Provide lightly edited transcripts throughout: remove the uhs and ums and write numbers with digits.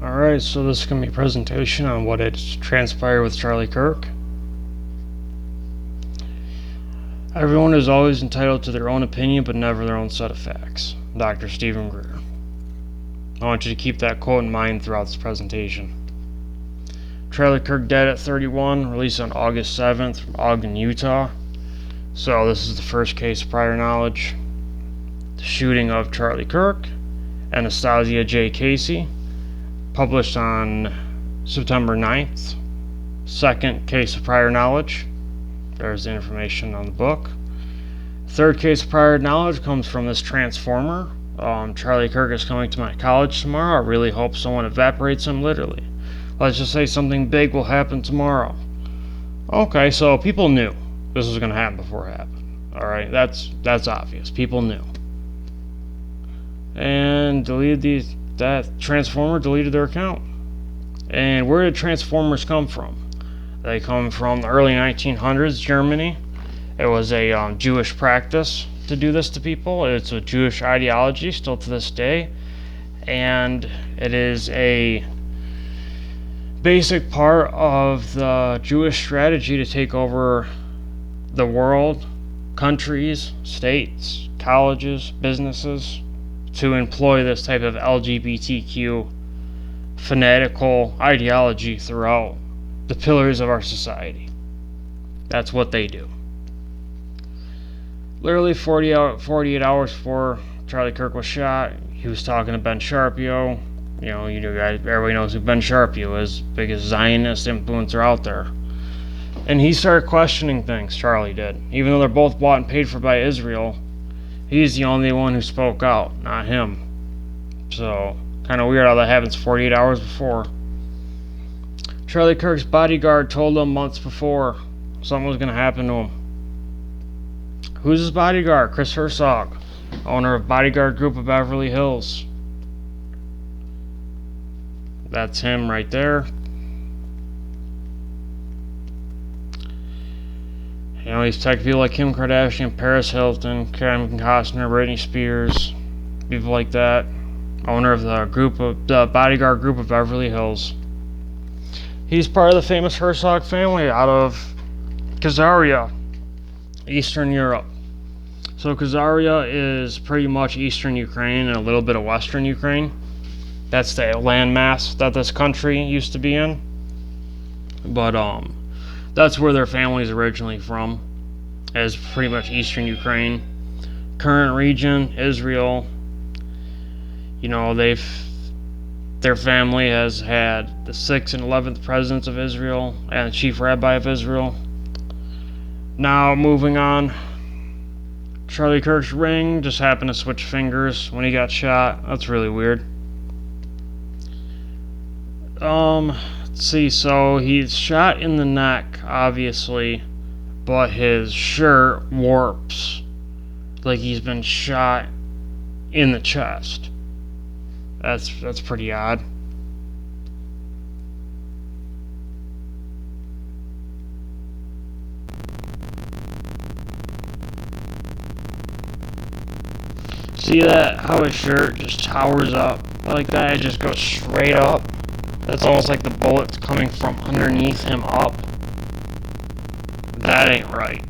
Alright, so this is going to be a presentation on what had transpired with Charlie Kirk. Everyone is always entitled to their own opinion, but never their own set of facts. Dr. Stephen Greer. I want you to keep that quote in mind throughout this presentation. Charlie Kirk dead at 31, released on August 7th from Ogden, Utah. So this is the first case of prior knowledge. The shooting of Charlie Kirk, Anastasia J. Casey, published on September 9th. Second case of prior knowledge. There's the information on the book. Third case of prior knowledge comes from this transformer. Charlie Kirk is coming to my college tomorrow. I really hope someone evaporates him, literally. Let's just say something big will happen tomorrow. Okay, so people knew this was going to happen before it happened. Alright, that's obvious. People knew. And that transformer deleted their account. And where did transformers come from? They come from the early 1900s, Germany. It was a Jewish practice to do this to people. It's a Jewish ideology still to this day. And it is a basic part of the Jewish strategy to take over the world, countries, states, colleges, businesses, to employ this type of LGBTQ fanatical ideology throughout the pillars of our society. That's what they do. Literally 48 hours before Charlie Kirk was shot, he was talking to Ben Shapiro. Everybody knows who Ben Shapiro is, biggest Zionist influencer out there. And he started questioning things, Charlie did. Even though they're both bought and paid for by Israel, he's the only one who spoke out, not him. So, kind of weird how that happens 48 hours before. Charlie Kirk's bodyguard told him months before something was going to happen to him. Who's his bodyguard? Chris Herzog, owner of Bodyguard Group of Beverly Hills. That's him right there. He's tech people like Kim Kardashian, Paris Hilton, Kevin Costner, Britney Spears, people like that. Owner of the Bodyguard Group of Beverly Hills. He's part of the famous Herzog family out of Khazaria, Eastern Europe. So Khazaria is pretty much Eastern Ukraine and a little bit of Western Ukraine. That's the landmass that this country used to be in. But that's where their family's originally from, is pretty much Eastern Ukraine. Current region, Israel. Their family has had the 6th and 11th presidents of Israel and the chief rabbi of Israel. Now, moving on. Charlie Kirk's ring just happened to switch fingers when he got shot. That's really weird. Let's see, so he's shot in the neck, obviously, but his shirt warps like he's been shot in the chest. That's pretty odd. See that? How his shirt just towers up like that? It just goes straight up. That's almost like the bullet's coming from underneath him up. That ain't right.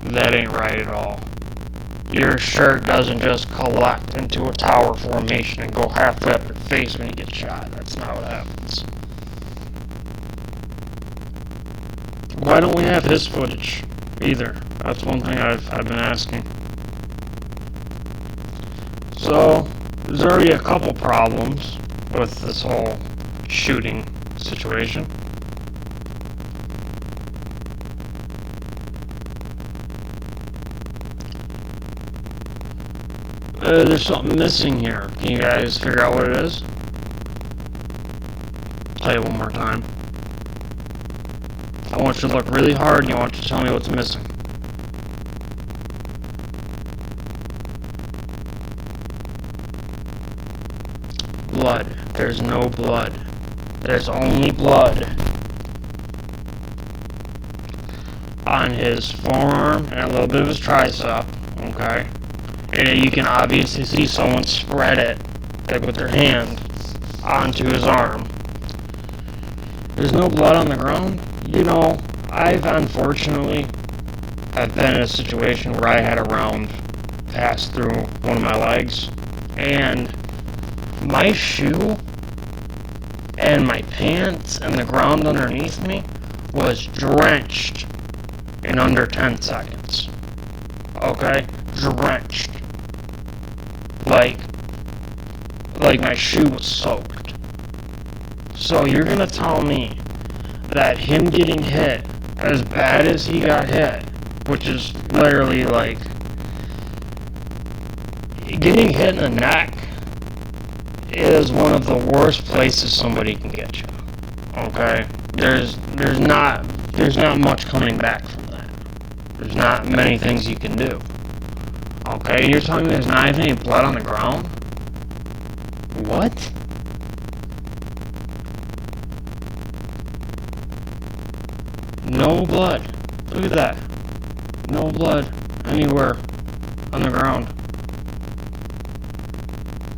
That ain't right at all. Your shirt doesn't just collect into a tower formation and go half up your face when you get shot. That's not what happens. Why don't we have his footage either? That's one thing I've been asking. So, there's already a couple problems with this whole shooting situation. There's something missing here. Can you guys figure out what it is? I'll tell you one more time. I want you to look really hard and I want you to tell me what's missing. Blood. There's no blood. There's only blood on his forearm and a little bit of his tricep. Okay? And you can obviously see someone spread it like with their hand, onto his arm. There's no blood on the ground. You know, I've been in a situation where I had a round pass through one of my legs, and my shoe and my pants and the ground underneath me was drenched in under 10 seconds. Okay? Drenched. Like my shoe was soaked. So you're gonna tell me that him getting hit as bad as he got hit, which is literally like getting hit in the neck, is one of the worst places somebody can get you. Okay? There's not much coming back from that. There's not many things you can do. Okay, you're telling me there's not even any blood on the ground? What? No blood. Look at that. No blood anywhere on the ground.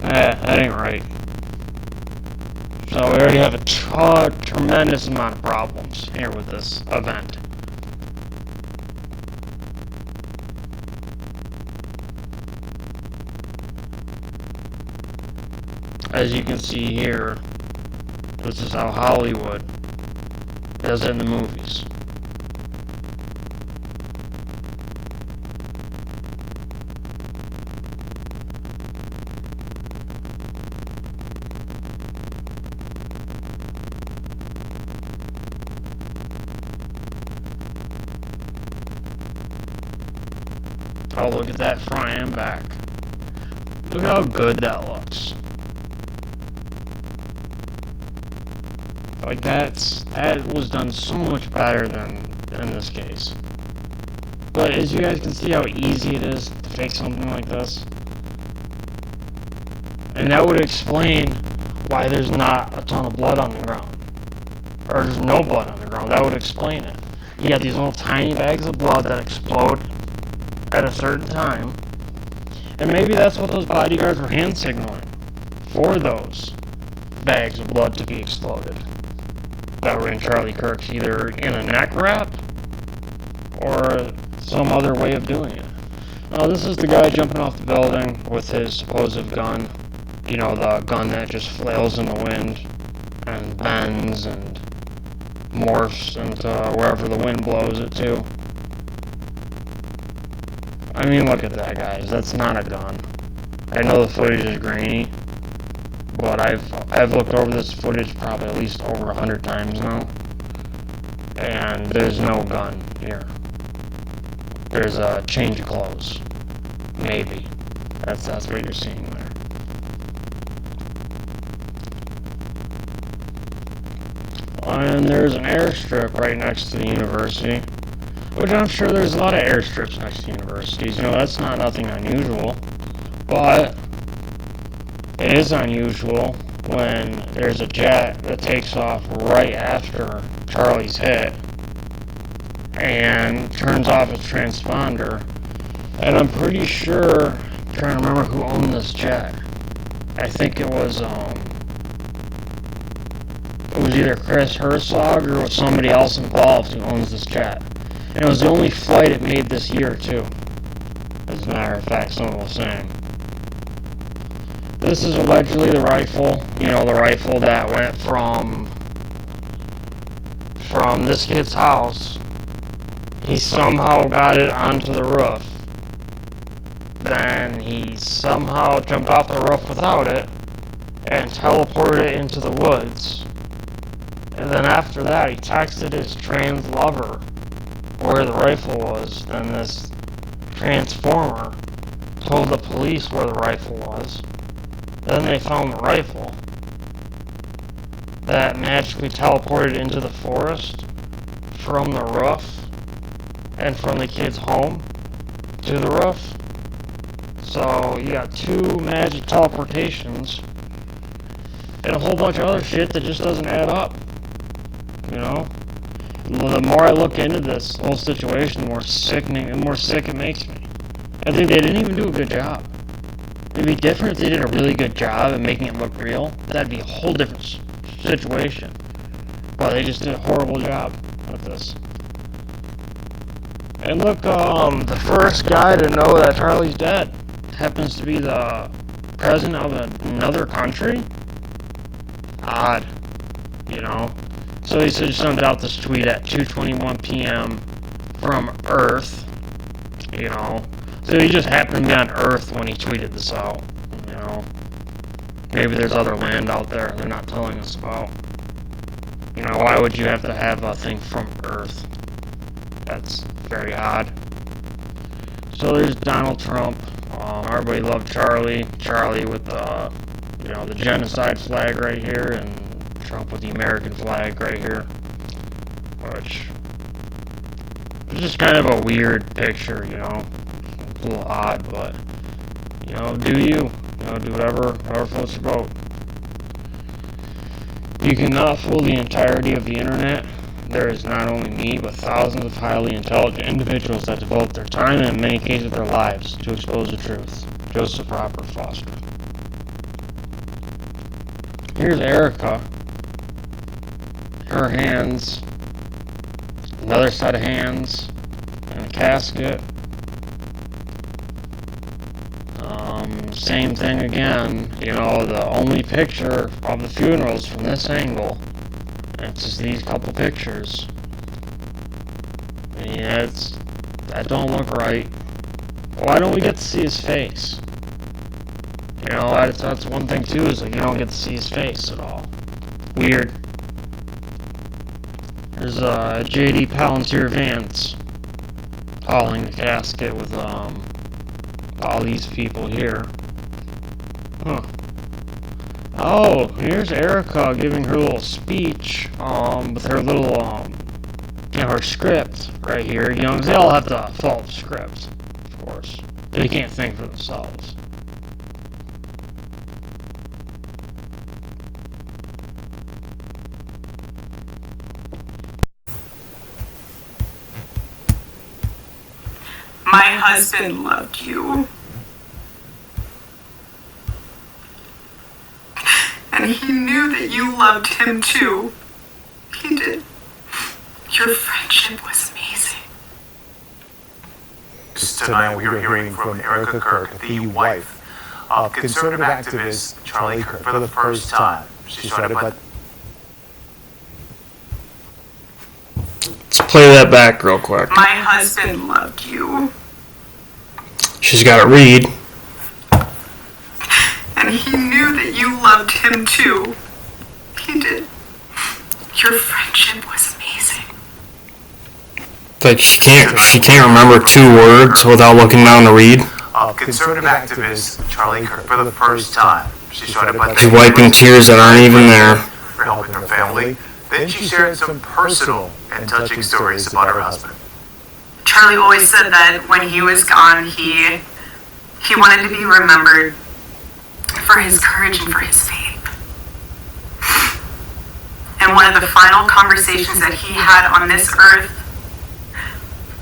That ain't right. So we already have a tremendous amount of problems here with this event. As you can see here, this is how Hollywood does it in the movies. Oh, look at that front and back. Look how good that looks. Like that was done so much better than in this case. But as you guys can see how easy it is to fake something like this. And that would explain why there's not a ton of blood on the ground. Or there's no blood on the ground. That would explain it. You got these little tiny bags of blood that explode at a certain time. And maybe that's what those bodyguards were hand signaling. For those bags of blood to be exploded. That were in Charlie Kirk's, either in a neck wrap or some other way of doing it. Now this is the guy jumping off the building with his supposed gun. You know, the gun that just flails in the wind and bends and morphs into wherever the wind blows it to. I mean, look at that, guys. That's not a gun. I know the footage is grainy, but I've looked over this footage probably at least over 100 times now, and there's no gun here. There's a change of clothes, maybe. That's what you're seeing there. And there's an airstrip right next to the university, which I'm sure there's a lot of airstrips next to universities. You know, that's not nothing unusual, but it is unusual when there's a jet that takes off right after Charlie's hit and turns off its transponder. And I'm pretty sure, I'm trying to remember who owned this jet. I think it was either Chris Herzog or was somebody else involved who owns this jet. And it was the only flight it made this year, too. As a matter of fact, someone was saying. This is allegedly the rifle, you know, the rifle that went from this kid's house. He somehow got it onto the roof. Then he somehow jumped off the roof without it and teleported it into the woods. And then after that, he texted his trans lover where the rifle was. Then this transformer told the police where the rifle was. Then they found the rifle that magically teleported into the forest from the roof and from the kid's home to the roof. So you got two magic teleportations and a whole bunch of other shit that just doesn't add up. You know? The more I look into this whole situation, the more sickening and more sick it makes me. I think they didn't even do a good job. It'd be different if they did a really good job at making it look real. That'd be a whole different situation. But they just did a horrible job with this. And look, the first guy to know that Charlie's dead happens to be the president of another country? Odd, you know? So he just sent out this tweet at 2:21 p.m. from Earth, you know? So he just happened to be on Earth when he tweeted this out, you know? Maybe there's other land out there they're not telling us about. You know, why would you have to have a thing from Earth? That's very odd. So there's Donald Trump. Everybody loved Charlie. Charlie with the, you know, the genocide flag right here, and Trump with the American flag right here. Which is just kind of a weird picture, you know. A little odd, but, you know, do you. You know, do whatever floats your boat. You cannot fool the entirety of the internet. There is not only me, but thousands of highly intelligent individuals that devote their time and in many cases their lives to expose the truth. Joseph Robert Foster. Here's Erica. Her hands. Another set of hands. And a casket. Same thing again. You know, the only picture of the funerals from this angle. It's just these couple pictures. Yeah, that don't look right. Why don't we get to see his face? You know, that's one thing too, is like you don't get to see his face at all. Weird. There's J.D. Palantir Vance hauling the casket with all these people here. Huh. Oh, here's Erica giving her little speech, with her little, you know, her script right here. You know, 'cause they all have to follow the script, of course. They can't think for themselves. My husband loved you. And he knew that you loved him too. He did. Your friendship was amazing. Just tonight we are hearing from Erica Kirk, the wife of conservative activist Charlie Kirk, for the first time. She's trying to put... Let's play that back real quick. My husband loved you. She's got to read. And he knew that you loved him too. He did. Your friendship was amazing. Like she can't remember 2 words without looking down to read. Conservative activist Charlie Kirk, for the first time. She's trying to put... She's wiping tears that aren't even there. For helping her family. Then she shared some personal and touching stories about her husband. Charlie always said that when he was gone, he wanted to be remembered for his courage and for his faith. And one of the final conversations that he had on this earth,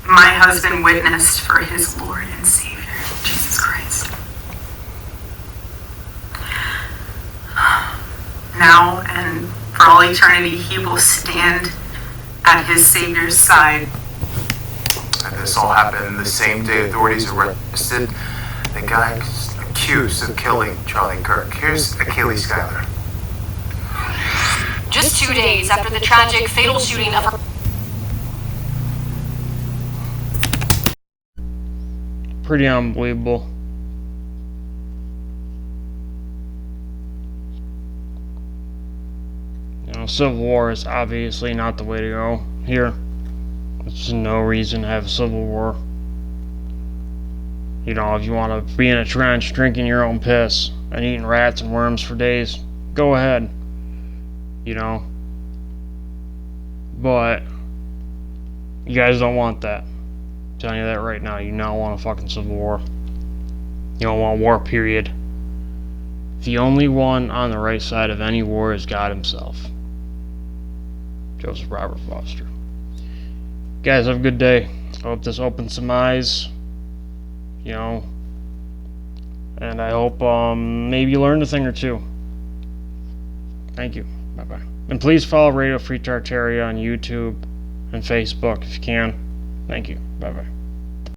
my husband witnessed for his Lord and Savior, Jesus Christ. Now and for all eternity, he will stand at his Savior's side. And this all happened the same day authorities arrested the guy accused of killing Charlie Kirk. Here's Achilles Schuyler. Just 2 days after the tragic, fatal shooting of her... Pretty unbelievable. You know, Civil War is obviously not the way to go here. There's no reason to have a civil war. You know, if you want to be in a trench drinking your own piss and eating rats and worms for days, go ahead. You know. But you guys don't want that. I'm telling you that right now. You don't want a fucking civil war. You don't want war, period. The only one on the right side of any war is God himself. Joseph Robert Foster. Guys, have a good day. I hope this opens some eyes. You know, And I hope maybe you learned a thing or two. Thank you. Bye-bye. And please follow Radio Free Tartaria on YouTube and Facebook if you can. Thank you. Bye-bye.